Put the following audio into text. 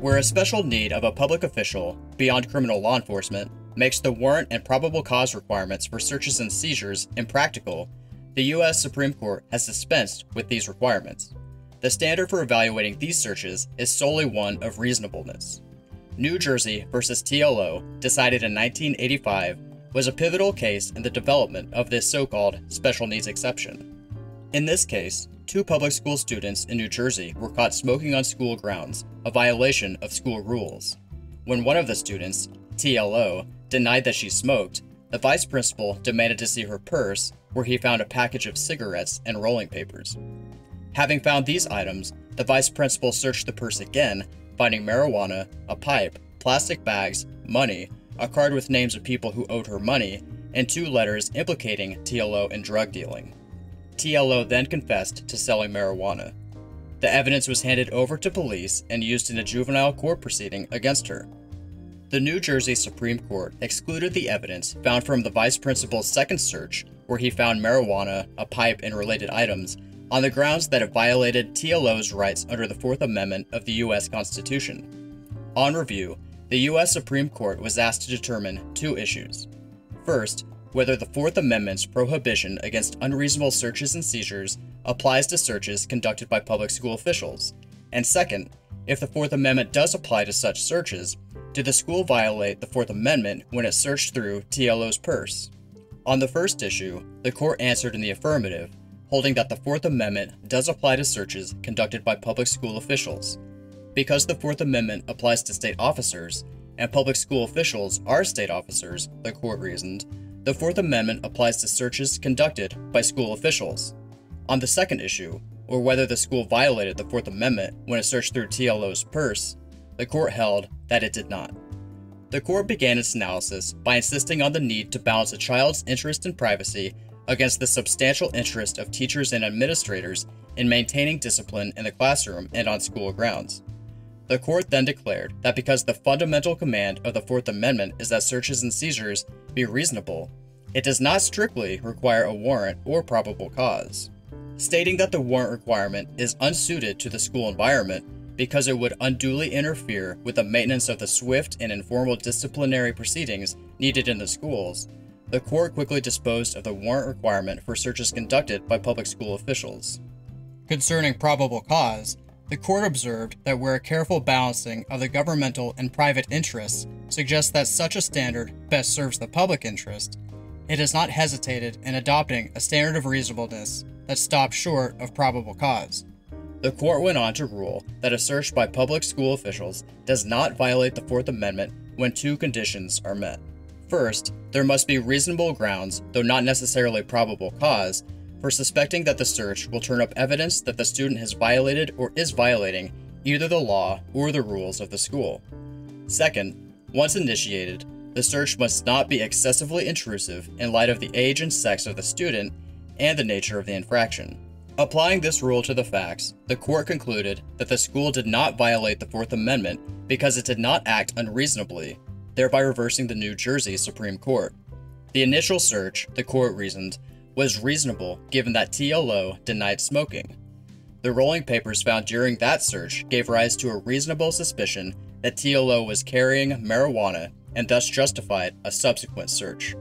Where a special need of a public official, beyond criminal law enforcement, makes the warrant and probable cause requirements for searches and seizures impractical, the U.S. Supreme Court has dispensed with these requirements. The standard for evaluating these searches is solely one of reasonableness. New Jersey v. T.L.O., decided in 1985, was a pivotal case in the development of this so-called special needs exception. In this case, two public school students in New Jersey were caught smoking on school grounds, a violation of school rules. When one of the students, T.L.O., denied that she smoked, the vice principal demanded to see her purse, where he found a package of cigarettes and rolling papers. Having found these items, the vice principal searched the purse again, finding marijuana, a pipe, plastic bags, money, a card with names of people who owed her money, and 2 letters implicating T.L.O. in drug dealing. T.L.O. then confessed to selling marijuana. The evidence was handed over to police and used in a juvenile court proceeding against her. The New Jersey Supreme Court excluded the evidence found from the vice principal's second search, where he found marijuana, a pipe, and related items, on the grounds that it violated T.L.O.'s rights under the Fourth Amendment of the U.S. Constitution. On review, the U.S. Supreme Court was asked to determine 2 issues. First, whether the Fourth Amendment's prohibition against unreasonable searches and seizures applies to searches conducted by public school officials, and second, if the Fourth Amendment does apply to such searches, did the school violate the Fourth Amendment when it searched through T.L.O.'s purse? On the first issue, the court answered in the affirmative, holding that the Fourth Amendment does apply to searches conducted by public school officials. Because the Fourth Amendment applies to state officers, and public school officials are state officers, the court reasoned, the Fourth Amendment applies to searches conducted by school officials. On the second issue, or whether the school violated the Fourth Amendment when it searched through T.L.O.'s purse, the court held that it did not. The court began its analysis by insisting on the need to balance a child's interest in privacy against the substantial interest of teachers and administrators in maintaining discipline in the classroom and on school grounds. The court then declared that because the fundamental command of the Fourth Amendment is that searches and seizures be reasonable, it does not strictly require a warrant or probable cause, stating that the warrant requirement is unsuited to the school environment because it would unduly interfere with the maintenance of the swift and informal disciplinary proceedings needed in the schools. The court quickly disposed of the warrant requirement for searches conducted by public school officials. Concerning probable cause, the court observed that where a careful balancing of the governmental and private interests suggests that such a standard best serves the public interest, it has not hesitated in adopting a standard of reasonableness that stops short of probable cause. The court went on to rule that a search by public school officials does not violate the Fourth Amendment when 2 conditions are met. First, there must be reasonable grounds, though not necessarily probable cause, for suspecting that the search will turn up evidence that the student has violated or is violating either the law or the rules of the school. Second, once initiated, the search must not be excessively intrusive in light of the age and sex of the student and the nature of the infraction. Applying this rule to the facts, the court concluded that the school did not violate the Fourth Amendment because it did not act unreasonably, thereby reversing the New Jersey Supreme Court. The initial search, the court reasoned, was reasonable given that T.L.O. denied smoking. The rolling papers found during that search gave rise to a reasonable suspicion that T.L.O. was carrying marijuana and thus justified a subsequent search.